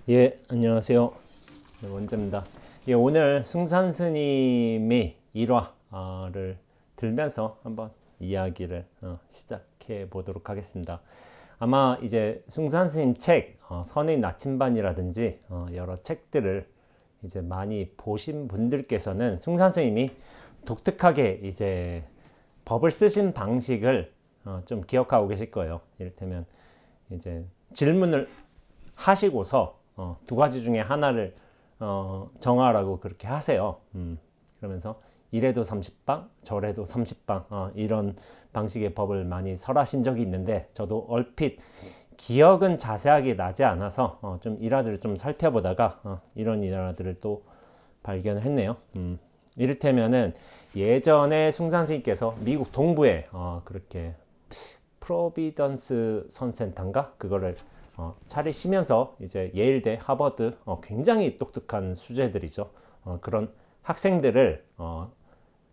예, 안녕하세요. 네, 원재입니다. 예, 오늘 숭산 스님의 일화를 들면서 한번 이야기를 시작해 보도록 하겠습니다. 아마 이제 숭산 스님 책, 선의 나침반이라든지 여러 책들을 이제 많이 보신 분들께서는 숭산 스님이 독특하게 이제 법을 쓰신 방식을 좀 기억하고 계실 거예요. 이를테면 이제 질문을 하시고서 두 가지 중에 하나를 정하라고 그렇게 하세요. 그러면서 이래도 30방, 저래도 30방 이런 방식의 법을 많이 설하신 적이 있는데 저도 얼핏 기억은 자세하게 나지 않아서 좀 일화들을 좀 살펴보다가 이런 일화들을 또 발견했네요. 이를테면은 예전에 숭산 스님께서 미국 동부에 그렇게 프로비던스 선센터인가 그거를 차리시면서 이제 예일대, 하버드 굉장히 똑똑한 수재들이죠. 그런 학생들을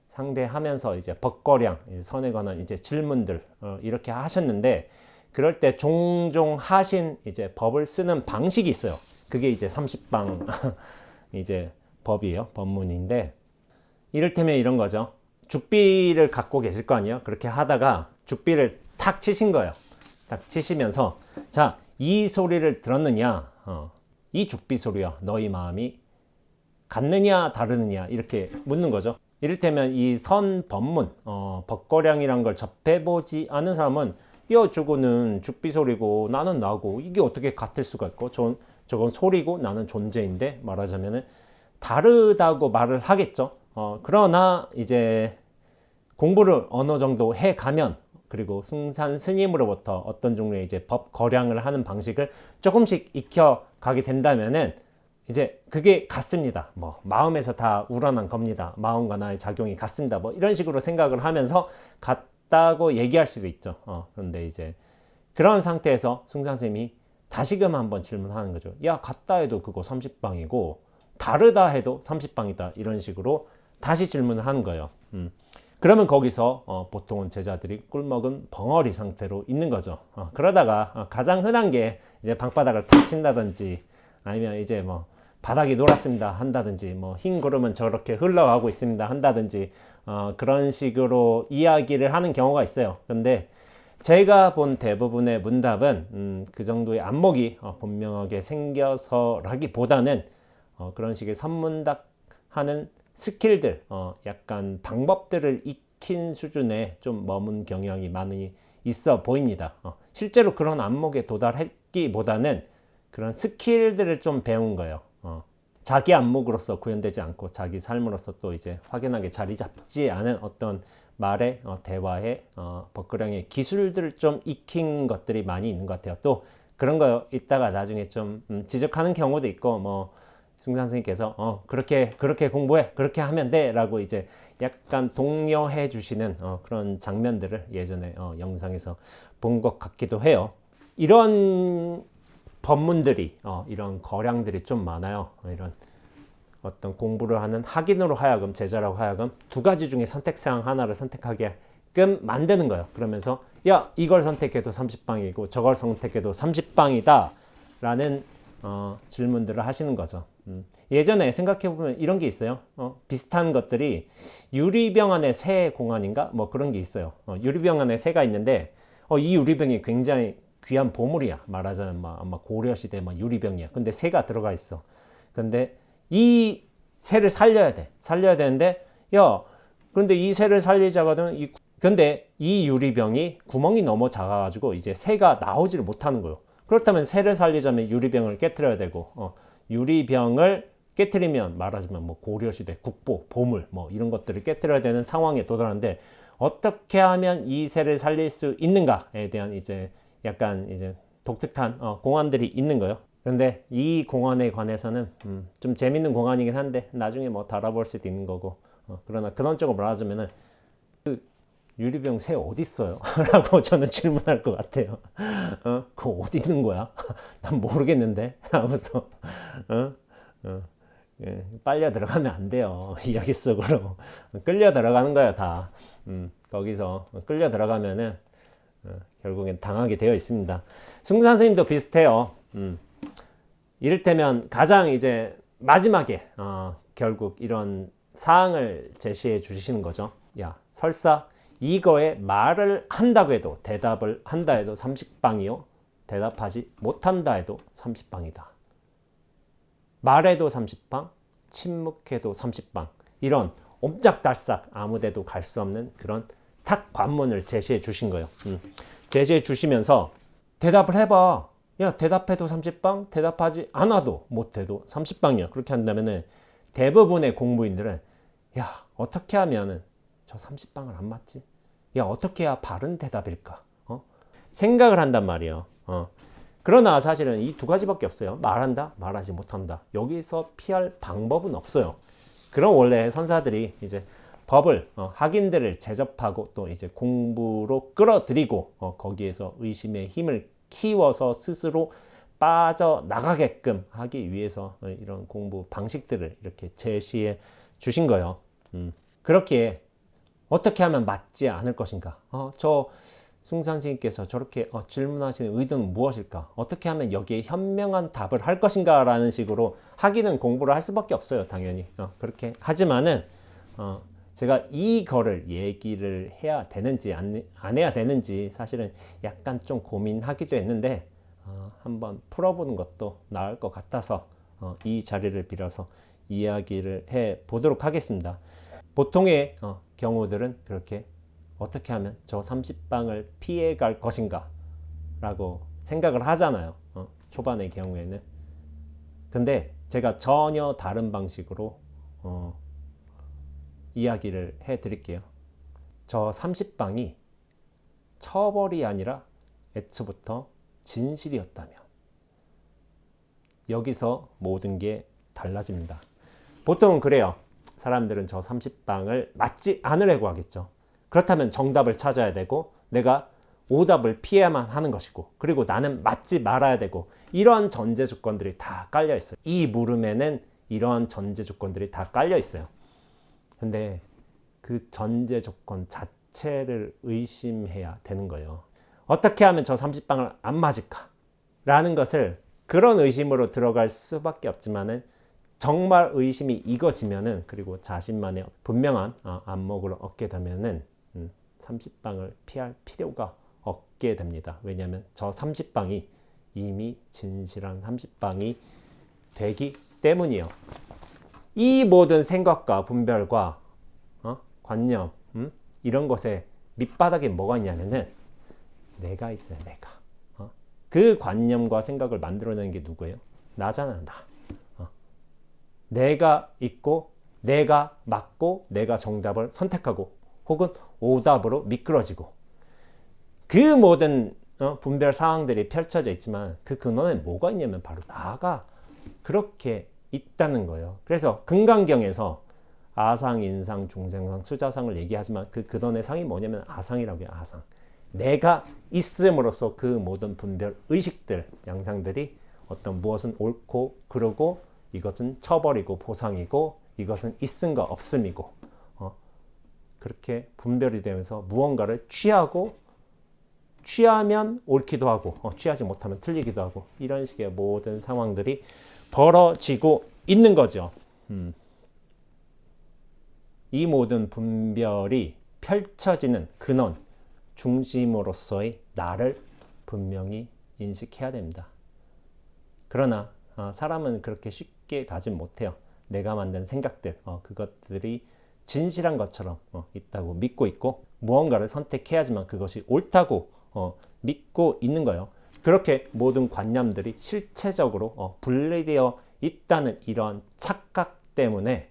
상대하면서 이제 법거량, 선에 관한 이제 질문들 이렇게 하셨는데 그럴 때 종종 하신 이제 법을 쓰는 방식이 있어요. 그게 이제 30방 이제 법이에요. 법문인데 이를테면 이런 거죠. 죽비를 갖고 계실 거 아니에요. 그렇게 하다가 죽비를 탁 치신 거예요. 딱 치시면서 자, 이 소리를 들었느냐? 이 죽비 소리와 너희 마음이 같느냐 다르느냐 이렇게 묻는 거죠. 이를테면 이 선 법문, 법거량이란 걸 접해보지 않은 사람은 야 저거는 죽비 소리고 나는 나고 이게 어떻게 같을 수가 있고 저건 소리고 나는 존재인데 말하자면은 다르다고 말을 하겠죠. 그러나 이제 공부를 어느 정도 해 가면 그리고 숭산 스님으로부터 어떤 종류의 이제 법 거량을 하는 방식을 조금씩 익혀 가게 된다면은 이제 그게 같습니다. 뭐 마음에서 다 우러난 겁니다. 마음과 나의 작용이 같습니다. 뭐 이런 식으로 생각을 하면서 같다고 얘기할 수도 있죠. 그런데 이제 그런 상태에서 숭산 스님이 다시금 한번 질문하는 거죠. 야, 같다 해도 그거 30방이고 다르다 해도 30방이다. 이런 식으로 다시 질문을 하는 거예요. 그러면 거기서 보통은 제자들이 꿀먹은 벙어리 상태로 있는 거죠. 그러다가 가장 흔한 게 이제 방바닥을 탁 친다든지 아니면 이제 뭐 바닥이 놀았습니다 한다든지 뭐 흰 구름은 저렇게 흘러가고 있습니다 한다든지 그런 식으로 이야기를 하는 경우가 있어요. 근데 제가 본 대부분의 문답은 그 정도의 안목이 분명하게 생겨서라기보다는 그런 식의 선문답하는 스킬들, 약간 방법들을 익힌 수준에 좀 머문 경향이 많이 있어 보입니다. 실제로 그런 안목에 도달했기보다는 그런 스킬들을 좀 배운 거예요. 자기 안목으로서 구현되지 않고 자기 삶으로서 또 이제 확연하게 자리 잡지 않은 어떤 말의 대화의 법그량의 기술들을 좀 익힌 것들이 많이 있는 것 같아요. 또 그런 거 있다가 나중에 좀 지적하는 경우도 있고 뭐 숭산 선생님께서 그렇게 공부해 그렇게 하면 돼라고 이제 약간 독려해 주시는 그런 장면들을 예전에 영상에서 본 것 같기도 해요. 이런 법문들이 이런 거량들이 좀 많아요. 이런 어떤 공부를 하는 학인으로 하여금 제자라고 하여금 두 가지 중에 선택사항 하나를 선택하게끔 만드는 거예요. 그러면서 야 이걸 선택해도 30방이고 저걸 선택해도 30방이다 라는 질문들을 하시는 거죠. 예전에 생각해보면 이런 게 있어요. 비슷한 것들이 유리병 안에 새 공안인가 뭐 그런 게 있어요. 유리병 안에 새가 있는데 이 유리병이 굉장히 귀한 보물이야. 말하자면 아마 고려시대 유리병이야. 근데 새가 들어가 있어. 근데 이 새를 살려야 돼. 살려야 되는데 야 그런데 이 새를 살리자거든 근데 이 유리병이 구멍이 너무 작아가지고 이제 새가 나오지를 못하는 거예요. 그렇다면 새를 살리자면 유리병을 깨트려야 되고 유리병을 깨트리면 말하자면 뭐 고려시대 국보, 보물 뭐 이런 것들을 깨트려야 되는 상황에 도달하는데 어떻게 하면 이 새를 살릴 수 있는가에 대한 이제 약간 이제 독특한 공안들이 있는 거예요. 그런데 이 공안에 관해서는 좀 재밌는 공안이긴 한데 나중에 뭐 달아볼 수도 있는 거고 그러나 그런 쪽으로 말하자면은 그 유리병 새 어디 있어요? 라고 저는 질문할 것 같아요. 그거 어디 있는 거야? 난 모르겠는데 하면서 빨려 들어가면 안 돼요. 이야기 속으로 끌려 들어가는 거야 다. 거기서 끌려 들어가면은 결국엔 당하게 되어 있습니다. 숭산 스님도 비슷해요. 이를테면 가장 이제 마지막에 결국 이런 사항을 제시해 주시는 거죠. 야, 설사 이거에 말을 한다고 해도, 대답을 한다 해도 30방이요. 대답하지 못한다 해도 30방이다. 말해도 30방, 침묵해도 30방. 이런 옴짝달싹 아무데도 갈 수 없는 그런 탁 관문을 제시해 주신 거예요. 제시해 주시면서 대답을 해봐. 야, 대답해도 30방, 대답하지 않아도 못해도 30방이야. 그렇게 한다면은 대부분의 공부인들은 야, 어떻게 하면은 저 30방을 안 맞지? 야, 어떻게 해야 바른 대답일까? 생각을 한단 말이에요. 그러나 사실은 이 두 가지밖에 없어요. 말한다, 말하지 못한다. 여기서 피할 방법은 없어요. 그럼 원래 선사들이 이제 법을, 학인들을 제접하고 또 이제 공부로 끌어들이고 거기에서 의심의 힘을 키워서 스스로 빠져나가게끔 하기 위해서 이런 공부 방식들을 이렇게 제시해 주신 거예요. 그렇게 어떻게 하면 맞지 않을 것인가? 저 숭상스님께서 저렇게 질문하시는 의도는 무엇일까? 어떻게 하면 여기에 현명한 답을 할 것인가? 라는 식으로 하기는 공부를 할 수밖에 없어요. 당연히. 그렇게 하지만은 제가 이거를 얘기를 해야 되는지 안 해야 되는지 사실은 약간 좀 고민하기도 했는데 한번 풀어보는 것도 나을 것 같아서 이 자리를 빌어서 이야기를 해 보도록 하겠습니다. 보통의 경우들은 그렇게 어떻게 하면 저 30방을 피해 갈 것인가 라고 생각을 하잖아요. 초반의 경우에는. 근데 제가 전혀 다른 방식으로 이야기를 해 드릴게요. 저 30방이 처벌이 아니라 애초부터 진실이었다면 여기서 모든 게 달라집니다. 보통은 그래요. 사람들은 저 30방을 맞지 않으려고 하겠죠. 그렇다면 정답을 찾아야 되고 내가 오답을 피해야만 하는 것이고 그리고 나는 맞지 말아야 되고 이러한 전제 조건들이 다 깔려 있어요. 이 물음에는 이러한 전제 조건들이 다 깔려 있어요. 근데 그 전제 조건 자체를 의심해야 되는 거예요. 어떻게 하면 저 30방을 안 맞을까? 라는 것을 그런 의심으로 들어갈 수밖에 없지만은 정말 의심이 익어지면은 그리고 자신만의 분명한 안목을 얻게 되면은 30방을 피할 필요가 없게 됩니다. 왜냐하면 저 30방이 이미 진실한 30방이 되기 때문이에요. 이 모든 생각과 분별과 관념 이런 것에 밑바닥에 뭐가 있냐면은 내가 있어요. 내가. 그 관념과 생각을 만들어내는 게 누구예요? 나잖아요. 나. 내가 있고 내가 맞고 내가 정답을 선택하고 혹은 오답으로 미끄러지고 그 모든 분별 사항들이 펼쳐져 있지만 그 근원에 뭐가 있냐면 바로 나가 그렇게 있다는 거예요. 그래서 금강경에서 아상, 인상, 중생상, 수자상을 얘기하지만 그 근원의 상이 뭐냐면 아상이라고 해요. 아상. 내가 있음으로써 그 모든 분별 의식들, 양상들이 어떤 무엇은 옳고 그르고 이것은 처벌이고 보상이고 이것은 있음과 없음이고 그렇게 분별이 되면서 무언가를 취하고 취하면 옳기도 하고 취하지 못하면 틀리기도 하고 이런 식의 모든 상황들이 벌어지고 있는 거죠. 이 모든 분별이 펼쳐지는 근원, 중심으로서의 나를 분명히 인식해야 됩니다. 그러나 사람은 그렇게 쉽게 가진 못해요. 내가 만든 생각들, 그것들이 진실한 것처럼 있다고 믿고 있고 무언가를 선택해야지만 그것이 옳다고 믿고 있는 거예요. 그렇게 모든 관념들이 실체적으로 분리되어 있다는 이러한 착각 때문에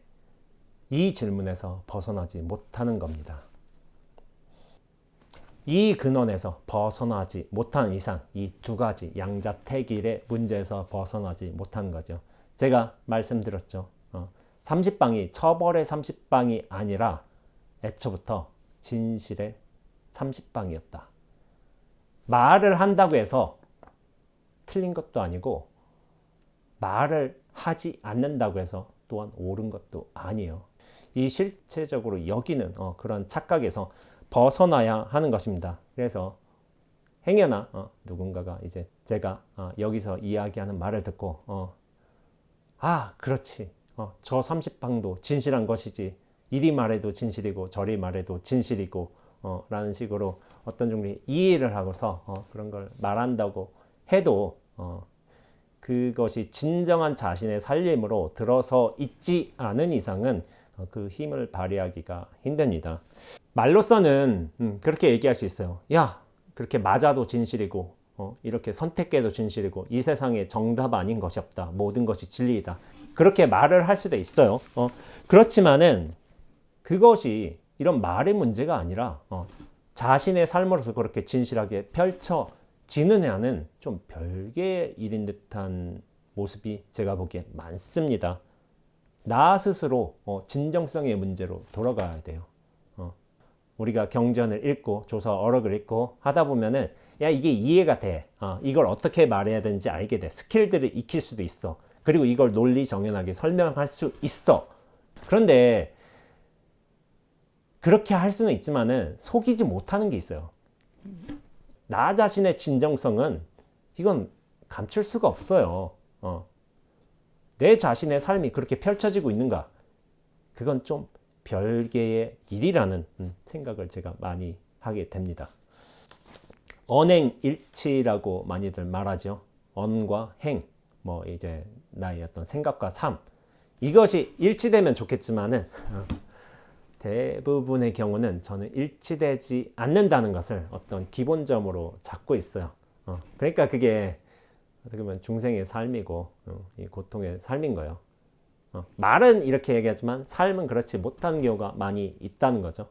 이 질문에서 벗어나지 못하는 겁니다. 이 근원에서 벗어나지 못한 이상 이 두 가지 양자택일의 문제에서 벗어나지 못한 거죠. 제가 말씀드렸죠. 30방이 처벌의 30방이 아니라 애초부터 진실의 30방이었다. 말을 한다고 해서 틀린 것도 아니고 말을 하지 않는다고 해서 또한 옳은 것도 아니에요. 이 실체적으로 여기는 그런 착각에서 벗어나야 하는 것입니다. 그래서 행여나 누군가가 이제 제가 여기서 이야기하는 말을 듣고 그렇지. 저 30방도 진실한 것이지. 이리 말해도 진실이고 저리 말해도 진실이고 라는 식으로 어떤 종류의 이해를 하고서 그런 걸 말한다고 해도 그것이 진정한 자신의 살림으로 들어서 있지 않은 이상은 그 힘을 발휘하기가 힘듭니다. 말로서는 그렇게 얘기할 수 있어요. 야, 그렇게 맞아도 진실이고 이렇게 선택해도 진실이고 이 세상에 정답 아닌 것이 없다. 모든 것이 진리이다. 그렇게 말을 할 수도 있어요. 그렇지만은 그것이 이런 말의 문제가 아니라 자신의 삶으로서 그렇게 진실하게 펼쳐지느냐는 좀 별개의 일인 듯한 모습이 제가 보기엔 많습니다. 나 스스로 진정성의 문제로 돌아가야 돼요. 우리가 경전을 읽고 조사 어록을 읽고 하다 보면은 야 이게 이해가 돼. 이걸 어떻게 말해야 되는지 알게 돼. 스킬들을 익힐 수도 있어. 그리고 이걸 논리 정연하게 설명할 수 있어. 그런데 그렇게 할 수는 있지만은 속이지 못하는 게 있어요. 나 자신의 진정성은 이건 감출 수가 없어요. 내 자신의 삶이 그렇게 펼쳐지고 있는가? 그건 좀 별개의 일이라는 생각을 제가 많이 하게 됩니다. 언행일치라고 많이들 말하죠. 언과 행, 이제 나의 어떤 생각과 삶, 이것이 일치되면 좋겠지만은 대부분의 경우는 저는 일치되지 않는다는 것을 어떤 기본점으로 잡고 있어요. 그러니까 그게 어떻게 보면 중생의 삶이고 이 고통의 삶인 거예요. 말은 이렇게 얘기하지만 삶은 그렇지 못하는 경우가 많이 있다는 거죠.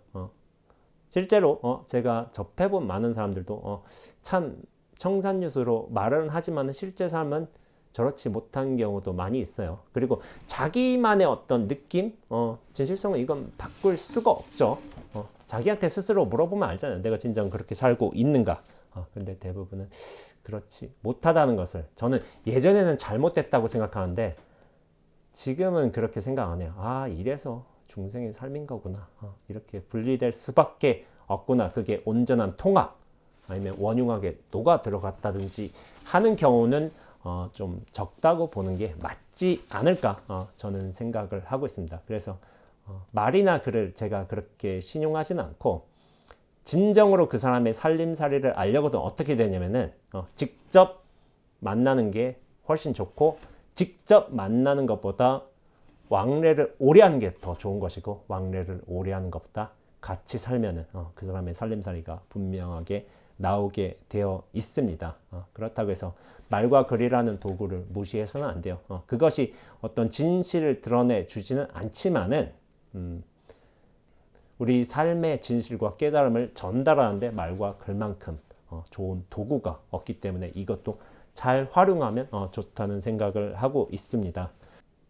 실제로 제가 접해본 많은 사람들도 참 청산유수로 말은 하지만 실제 삶은 저렇지 못한 경우도 많이 있어요. 그리고 자기만의 어떤 느낌, 진실성은 이건 바꿀 수가 없죠. 자기한테 스스로 물어보면 알잖아요. 내가 진정 그렇게 살고 있는가. 근데 대부분은 그렇지 못하다는 것을 저는 예전에는 잘못됐다고 생각하는데 지금은 그렇게 생각 안 해요. 이래서 중생의 삶인 거구나. 이렇게 분리될 수밖에 없구나. 그게 온전한 통합 아니면 원흉하게 녹아 들어갔다든지 하는 경우는 좀 적다고 보는 게 맞지 않을까 저는 생각을 하고 있습니다. 그래서 말이나 글을 제가 그렇게 신용하지는 않고 진정으로 그 사람의 살림살이를 알려거든 어떻게 되냐면은 직접 만나는 게 훨씬 좋고 직접 만나는 것보다 왕래를 오래 하는 게 더 좋은 것이고 왕래를 오래 하는 것보다 같이 살면은 그 사람의 살림살이가 분명하게 나오게 되어 있습니다. 그렇다고 해서 말과 글이라는 도구를 무시해서는 안 돼요. 그것이 어떤 진실을 드러내 주지는 않지만은 우리 삶의 진실과 깨달음을 전달하는데 말과 글만큼 좋은 도구가 없기 때문에 이것도 잘 활용하면 좋다는 생각을 하고 있습니다.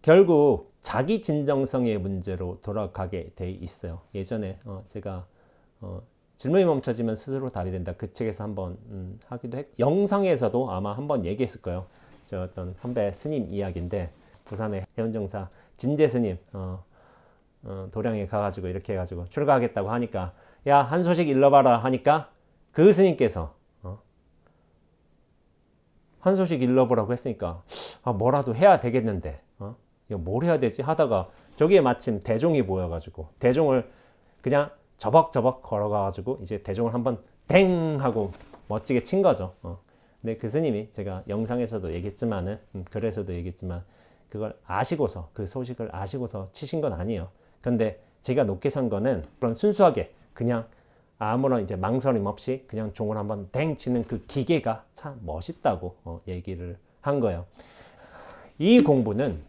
결국 자기 진정성의 문제로 돌아가게 돼 있어요. 예전에 제가 질문이 멈춰지면 스스로 답이 된다. 그 책에서 한번 하기도 했고 영상에서도 아마 한번 얘기했을 거예요. 저 어떤 선배 스님 이야기인데 부산의 해운정사 진재 스님 도량에 가가지고 이렇게 해가지고 출가하겠다고 하니까 야 한 소식 일러봐라 하니까 그 스님께서 한 소식 일러보라고 했으니까 뭐라도 해야 되겠는데 이거 뭘 해야 되지 하다가 저기에 마침 대종이 보여가지고 대종을 그냥 저벅저벅 걸어가가지고 이제 대종을 한번 댕 하고 멋지게 친 거죠. 근데 그 스님이 제가 영상에서도 얘기했지만은 글에서도 얘기했지만 그걸 아시고서 그 소식을 아시고서 치신 건 아니에요. 근데 제가 높게 산 거는 그런 순수하게 그냥 아무런 이제 망설임 없이 그냥 종을 한번 댕 치는 그 기계가 참 멋있다고 얘기를 한 거예요. 이 공부는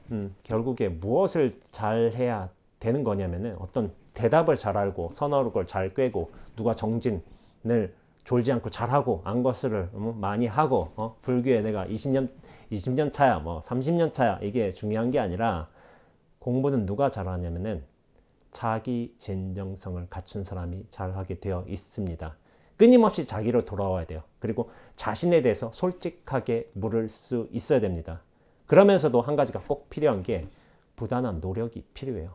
결국에 무엇을 잘 해야 되는 거냐면은 어떤 대답을 잘 알고 서너를 잘 꿰고 누가 정진을 졸지 않고 잘하고 안 것을 많이 하고 불교에 내가 20년 차야 30년 차야 이게 중요한 게 아니라 공부는 누가 잘하냐면은 자기 진정성을 갖춘 사람이 잘하게 되어 있습니다. 끊임없이 자기로 돌아와야 돼요. 그리고 자신에 대해서 솔직하게 물을 수 있어야 됩니다. 그러면서도 한 가지가 꼭 필요한 게 부단한 노력이 필요해요.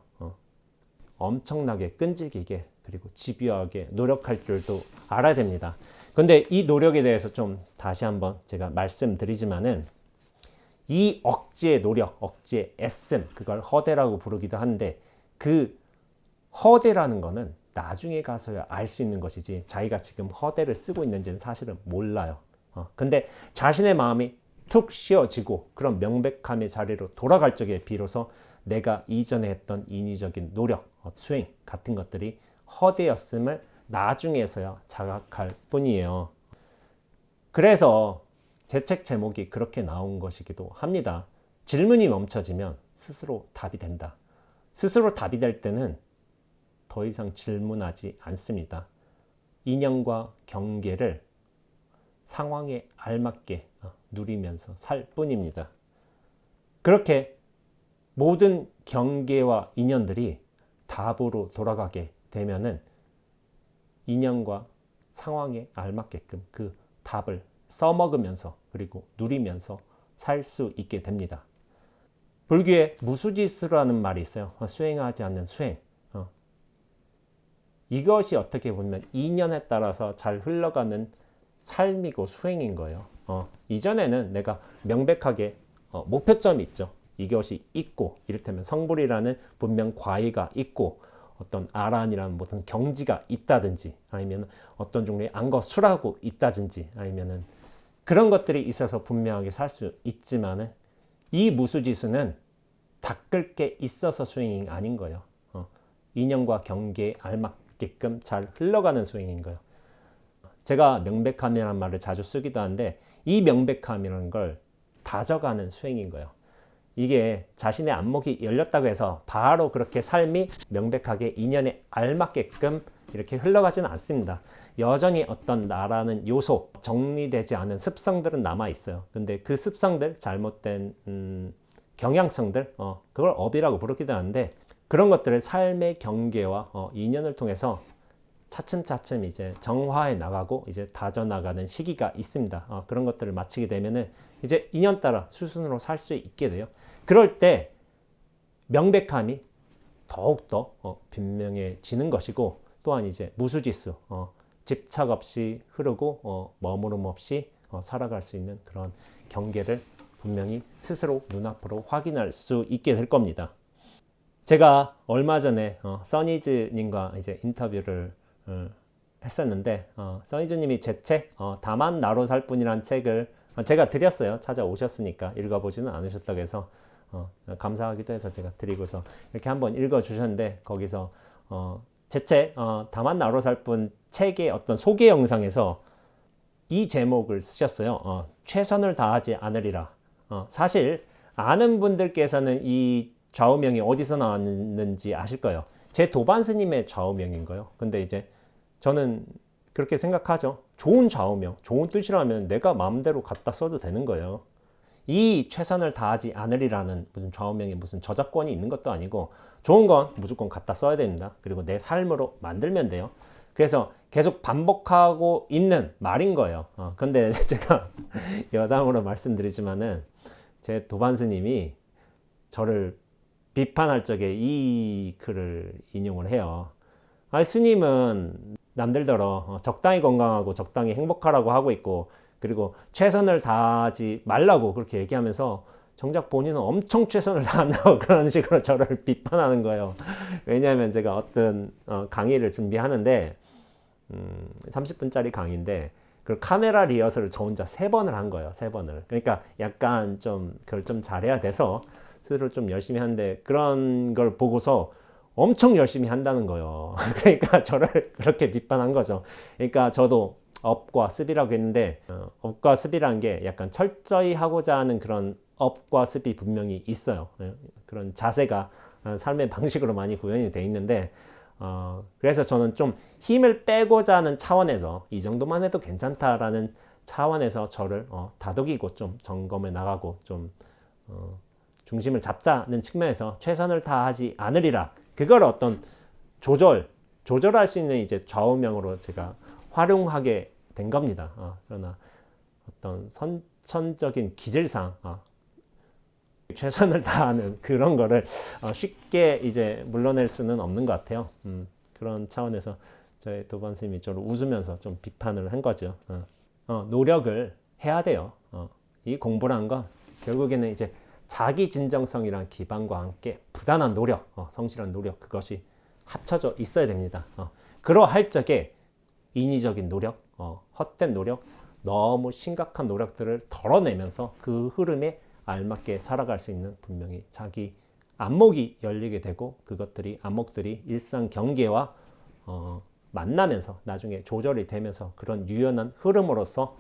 엄청나게 끈질기게 그리고 집요하게 노력할 줄도 알아야 됩니다. 근데 이 노력에 대해서 좀 다시 한번 제가 말씀드리지만은 이 억지의 노력, 억지의 애씀, 그걸 허대라고 부르기도 하는데 그 허대라는 거는 나중에 가서야 알 수 있는 것이지 자기가 지금 허대를 쓰고 있는지는 사실은 몰라요. 근데 자신의 마음이 툭 쉬어지고 그런 명백함의 자리로 돌아갈 적에 비로소 내가 이전에 했던 인위적인 노력, 수행 같은 것들이 허대였음을 나중에서야 자각할 뿐이에요. 그래서 제 책 제목이 그렇게 나온 것이기도 합니다. 질문이 멈춰지면 스스로 답이 된다. 스스로 답이 될 때는 더 이상 질문하지 않습니다. 인연과 경계를 상황에 알맞게 누리면서 살 뿐입니다. 그렇게 모든 경계와 인연들이 답으로 돌아가게 되면은 인연과 상황에 알맞게끔 그 답을 써먹으면서 그리고 누리면서 살 수 있게 됩니다. 불교에 무수지수라는 말이 있어요. 수행하지 않는 수행. 이것이 어떻게 보면 인연에 따라서 잘 흘러가는 삶이고 수행인 거예요. 이전에는 내가 명백하게 목표점이 있죠. 이것이 있고 이를테면 성불이라는 분명 과의가 있고 어떤 아란이라는 어떤 경지가 있다든지 아니면 어떤 종류의 안거수라고 있다든지 아니면은 그런 것들이 있어서 분명하게 살 수 있지만은 이 무수지수는 닦을 게 있어서 수행이 아닌 거예요. 인연과 경계에 알맞게끔 잘 흘러가는 수행인 거예요. 제가 명백함이라는 말을 자주 쓰기도 하는데 이 명백함이라는 걸 다져가는 수행인 거예요. 이게 자신의 안목이 열렸다고 해서 바로 그렇게 삶이 명백하게 인연에 알맞게끔 이렇게 흘러가지는 않습니다. 여전히 어떤 나라는 요소, 정리되지 않은 습성들은 남아 있어요. 근데 그 습성들, 잘못된 경향성들, 그걸 업이라고 부르기도 하는데 그런 것들을 삶의 경계와 인연을 통해서 차츰차츰 이제 정화해 나가고 이제 다져 나가는 시기가 있습니다. 그런 것들을 마치게 되면은 이제 인연 따라 수순으로 살 수 있게 돼요. 그럴 때 명백함이 더욱더 분명해지는 것이고 또한 이제 무수지수, 집착 없이 흐르고 머무름 없이 살아갈 수 있는 그런 경계를 분명히 스스로 눈앞으로 확인할 수 있게 될 겁니다. 제가 얼마 전에 써니즈님과 이제 인터뷰를 했었는데 써니즈님이 제 책 다만 나로 살 뿐이란 책을 제가 드렸어요. 찾아오셨으니까 읽어보지는 않으셨다고 해서 감사하기도 해서 제가 드리고서 이렇게 한번 읽어주셨는데 거기서 제 책 다만 나로 살 뿐 책의 어떤 소개 영상에서 이 제목을 쓰셨어요. 최선을 다하지 않으리라. 사실 아는 분들께서는 이 좌우명이 어디서 나왔는지 아실 거예요. 제 도반 스님의 좌우명인 거예요. 근데 이제 저는 그렇게 생각하죠. 좋은 좌우명, 좋은 뜻이라면 내가 마음대로 갖다 써도 되는 거예요. 이 최선을 다하지 않으리라는 무슨 좌우명에 무슨 저작권이 있는 것도 아니고 좋은 건 무조건 갖다 써야 됩니다. 그리고 내 삶으로 만들면 돼요. 그래서 계속 반복하고 있는 말인 거예요. 근데 제가 여담으로 말씀드리지만은 제 도반 스님이 저를 비판할 적에 이 글을 인용을 해요. 스님은 남들더러 적당히 건강하고 적당히 행복하라고 하고 있고 그리고 최선을 다하지 말라고 그렇게 얘기하면서 정작 본인은 엄청 최선을 다한다고 그런 식으로 저를 비판하는 거예요. 왜냐하면 제가 어떤 강의를 준비하는데 30분짜리 강의인데 그 카메라 리허설을 저 혼자 3번을 한 거예요. 3번을. 그러니까 약간 좀 그걸 좀 잘해야 돼서 스스로 좀 열심히 하는데 그런 걸 보고서 엄청 열심히 한다는 거예요. 그러니까 저를 그렇게 비판한 거죠. 그러니까 저도 업과 습이라고 했는데 업과 습이라는 게 약간 철저히 하고자 하는 그런 업과 습이 분명히 있어요. 그런 자세가 삶의 방식으로 많이 구현이 돼 있는데 그래서 저는 좀 힘을 빼고자 하는 차원에서 이 정도만 해도 괜찮다라는 차원에서 저를 다독이고 좀 점검해 나가고 좀 중심을 잡자는 측면에서 최선을 다하지 않으리라. 그걸 어떤 조절할 수 있는 이제 좌우명으로 제가 활용하게 된 겁니다. 그러나 어떤 선천적인 기질상 최선을 다하는 그런 거를 쉽게 이제 물러낼 수는 없는 것 같아요. 그런 차원에서 저희 도반 선생님이 저를 웃으면서 좀 비판을 한 거죠. 노력을 해야 돼요. 이 공부란 건 결국에는 이제 자기 진정성이란 기반과 함께 부단한 노력, 성실한 노력, 그것이 합쳐져 있어야 됩니다. 그러할 적에 인위적인 노력, 헛된 노력, 너무 심각한 노력들을 덜어내면서 그 흐름에 알맞게 살아갈 수 있는 분명히 자기 안목이 열리게 되고 그것들이 안목들이 일상 경계와 만나면서 나중에 조절이 되면서 그런 유연한 흐름으로서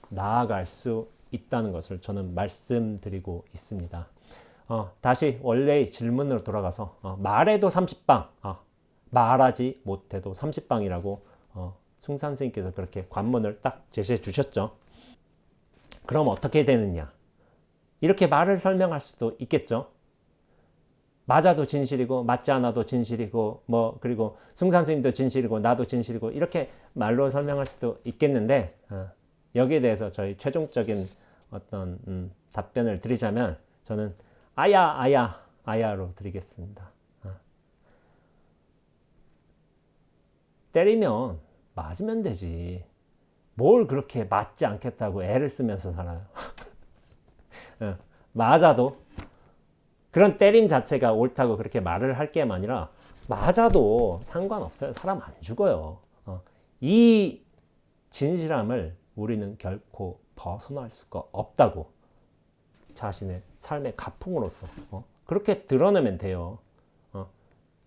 나아갈 수 있다는 것을 저는 말씀드리고 있습니다. 다시 원래의 질문으로 돌아가서 말해도 30방, 말하지 못해도 30방이라고 숭산 선생님께서 그렇게 관문을 딱 제시해 주셨죠. 그럼 어떻게 되느냐? 이렇게 말을 설명할 수도 있겠죠. 맞아도 진실이고 맞지 않아도 진실이고 그리고 숭산 선생님도 진실이고 나도 진실이고 이렇게 말로 설명할 수도 있겠는데 여기에 대해서 저희 최종적인 어떤 답변을 드리자면 저는 아야로 드리겠습니다. 때리면 맞으면 되지. 뭘 그렇게 맞지 않겠다고 애를 쓰면서 살아요. 맞아도 그런 때림 자체가 옳다고 그렇게 말을 할 게 아니라 맞아도 상관없어요. 사람 안 죽어요. 이 진실함을 우리는 결코 벗어날 수가 없다고 자신의 삶의 가풍으로서 그렇게 드러내면 돼요.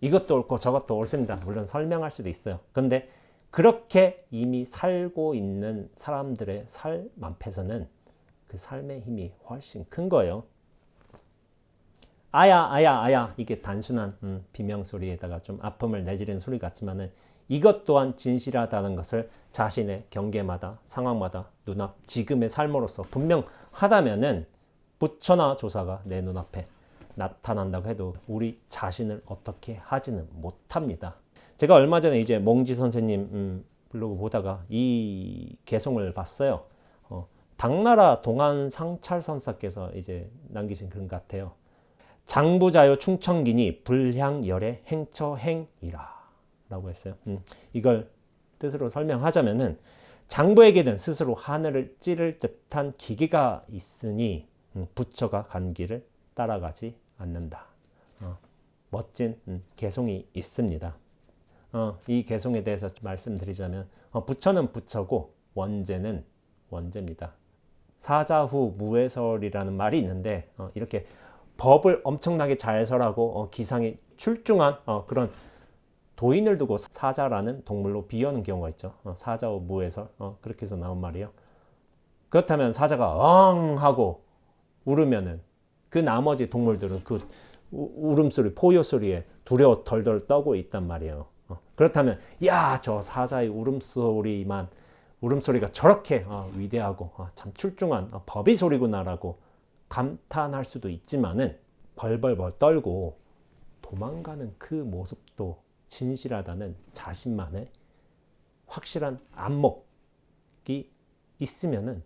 이것도 옳고 저것도 옳습니다. 물론 설명할 수도 있어요. 그런데 그렇게 이미 살고 있는 사람들의 삶 앞에서는 그 삶의 힘이 훨씬 큰 거예요. 아야 이게 단순한 비명소리에다가 좀 아픔을 내지르는 소리 같지만은 이것 또한 진실하다는 것을 자신의 경계마다 상황마다 눈앞 지금의 삶으로서 분명하다면은 부처나 조사가 내 눈앞에 나타난다고 해도 우리 자신을 어떻게 하지는 못합니다. 제가 얼마 전에 이제 몽지 선생님 블로그 보다가 이 개송을 봤어요. 당나라 동안 상찰선사께서 이제 남기신 글 같아요. 장부자요 충청기니 불향열의 행처행이라 라고 했어요. 이걸 뜻으로 설명하자면은 장부에게는 스스로 하늘을 찌를 듯한 기계가 있으니 부처가 간 길을 따라가지 않는다. 멋진 개송이 있습니다. 이 개송에 대해서 말씀드리자면 부처는 부처고 원제는 원제입니다. 사자후 무해설이라는 말이 있는데 이렇게 법을 엄청나게 잘 설하고 기상이 출중한 그런 도인을 두고 사자라는 동물로 비유하는 경우가 있죠. 사자후 무해설 그렇게 해서 나온 말이에요. 그렇다면 사자가 엉 하고 울으면은 그 나머지 동물들은 그 울음소리, 포효소리에 두려워 덜덜 떠고 있단 말이에요. 그렇다면 야, 저 사자의 울음소리가 저렇게 위대하고 참 출중한 법의 소리구나라고 감탄할 수도 있지만은 벌벌벌 떨고 도망가는 그 모습도 진실하다는 자신만의 확실한 안목이 있으면은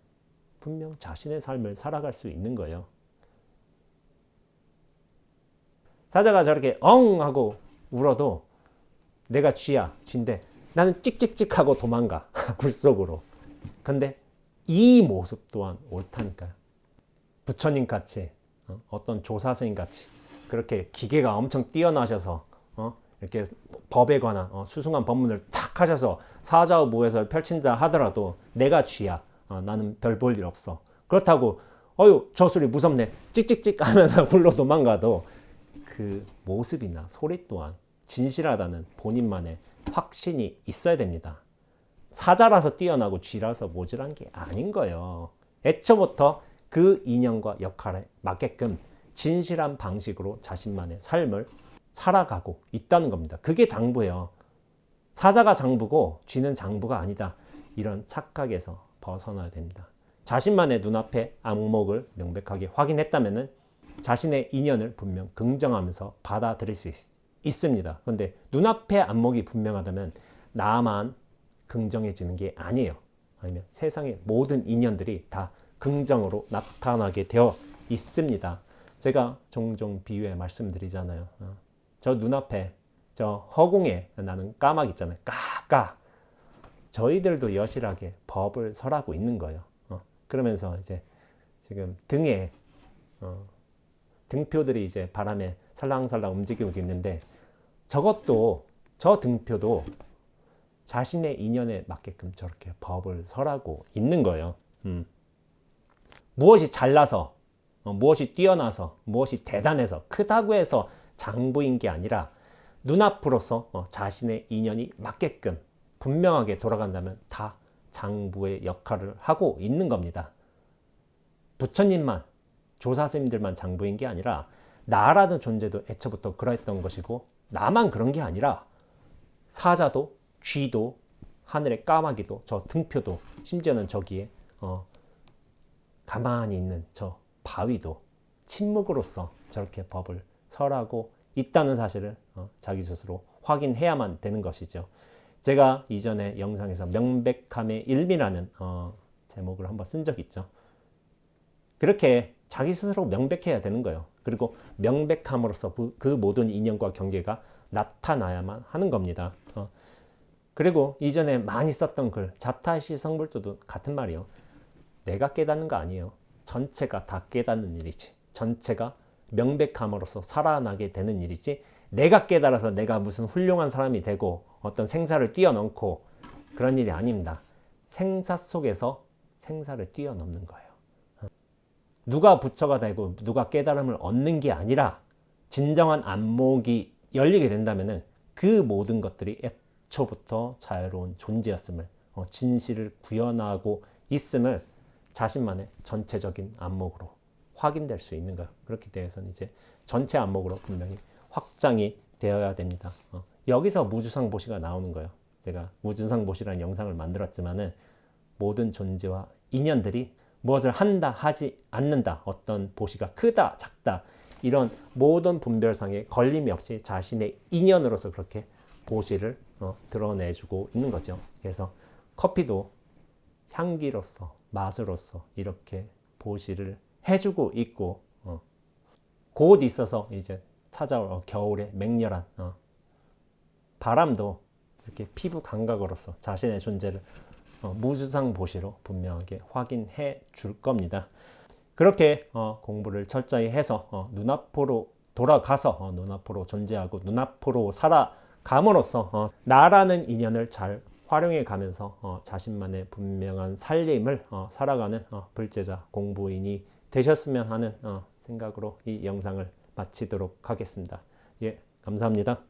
분명 자신의 삶을 살아갈 수 있는 거예요. 사자가 저렇게 엉 하고 울어도 내가 쥐인데 나는 찍찍찍하고 도망가 굴 속으로. 근데 이 모습 또한 옳다니까요. 부처님 같이 어떤 조사스님 같이 그렇게 기계가 엄청 뛰어나셔서 이렇게 법에 관한 수승한 법문을 탁 하셔서 사자후 무해설 펼친다 하더라도 내가 쥐야. 나는 별 볼 일 없어. 그렇다고 어휴 저 소리 무섭네 찍찍찍 하면서 굴러 도망가도 그 모습이나 소리 또한 진실하다는 본인만의 확신이 있어야 됩니다. 사자라서 뛰어나고 쥐라서 모질한 게 아닌 거예요. 애초부터 그 인연과 역할에 맞게끔 진실한 방식으로 자신만의 삶을 살아가고 있다는 겁니다. 그게 장부예요. 사자가 장부고 쥐는 장부가 아니다. 이런 착각에서 벗어나야 됩니다. 자신만의 눈앞에 안목을 명백하게 확인했다면 자신의 인연을 분명 긍정하면서 받아들일 수 있습니다. 그런데 눈앞에 안목이 분명하다면 나만 긍정해지는 게 아니에요. 아니면 세상의 모든 인연들이 다 긍정으로 나타나게 되어 있습니다. 제가 종종 비유해 말씀드리잖아요. 저 눈앞에 저 허공에 나는 까마귀 있잖아요. 까까. 저희들도 여실하게 법을 설하고 있는 거예요. 그러면서 이제 지금 등에 등표들이 이제 바람에 살랑살랑 움직이고 있는데 저것도 저 등표도 자신의 인연에 맞게끔 저렇게 법을 설하고 있는 거예요. 무엇이 잘나서 무엇이 뛰어나서 무엇이 대단해서 크다고 해서 장부인 게 아니라 눈앞으로서 자신의 인연이 맞게끔 분명하게 돌아간다면 다 장부의 역할을 하고 있는 겁니다. 부처님만 조사스님들만 장부인 게 아니라 나라는 존재도 애초부터 그러했던 것이고 나만 그런 게 아니라 사자도 쥐도 하늘의 까마귀도 저 등표도 심지어는 저기에 가만히 있는 저 바위도 침묵으로서 저렇게 법을 설하고 있다는 사실을 자기 스스로 확인해야만 되는 것이죠. 제가 이전에 영상에서 명백함의 일미라는 제목을 한번 쓴 적 있죠. 그렇게 자기 스스로 명백해야 되는 거예요. 그리고 명백함으로써 그 모든 인연과 경계가 나타나야만 하는 겁니다. 그리고 이전에 많이 썼던 글 자타시 성불도도 같은 말이에요. 내가 깨닫는 거 아니에요. 전체가 다 깨닫는 일이지. 전체가 명백함으로써 살아나게 되는 일이지. 내가 깨달아서 내가 무슨 훌륭한 사람이 되고 어떤 생사를 뛰어넘고 그런 일이 아닙니다. 생사 속에서 생사를 뛰어넘는 거예요. 누가 부처가 되고 누가 깨달음을 얻는 게 아니라 진정한 안목이 열리게 된다면 그 모든 것들이 애초부터 자유로운 존재였음을 진실을 구현하고 있음을 자신만의 전체적인 안목으로 확인될 수 있는 거예요. 그렇기 때문에 이제 전체 안목으로 분명히 확장이 되어야 됩니다. 여기서 무주상보시가 나오는 거예요. 제가 무주상보시라는 영상을 만들었지만은 모든 존재와 인연들이 무엇을 한다 하지 않는다 어떤 보시가 크다 작다 이런 모든 분별상에 걸림이 없이 자신의 인연으로서 그렇게 보시를 드러내주고 있는 거죠. 그래서 커피도 향기로서 맛으로서 이렇게 보시를 해주고 있고 곧 있어서 이제 찾아올 겨울의 맹렬한 바람도 이렇게 피부 감각으로서 자신의 존재를 무주상 보시로 분명하게 확인해 줄 겁니다. 그렇게 공부를 철저히 해서 눈앞으로 돌아가서 눈앞으로 존재하고 눈앞으로 살아감으로써 나라는 인연을 잘 활용해 가면서 자신만의 분명한 살림을 살아가는 불제자 공부인이 되셨으면 하는 생각으로 이 영상을 마치도록 하겠습니다. 예, 감사합니다.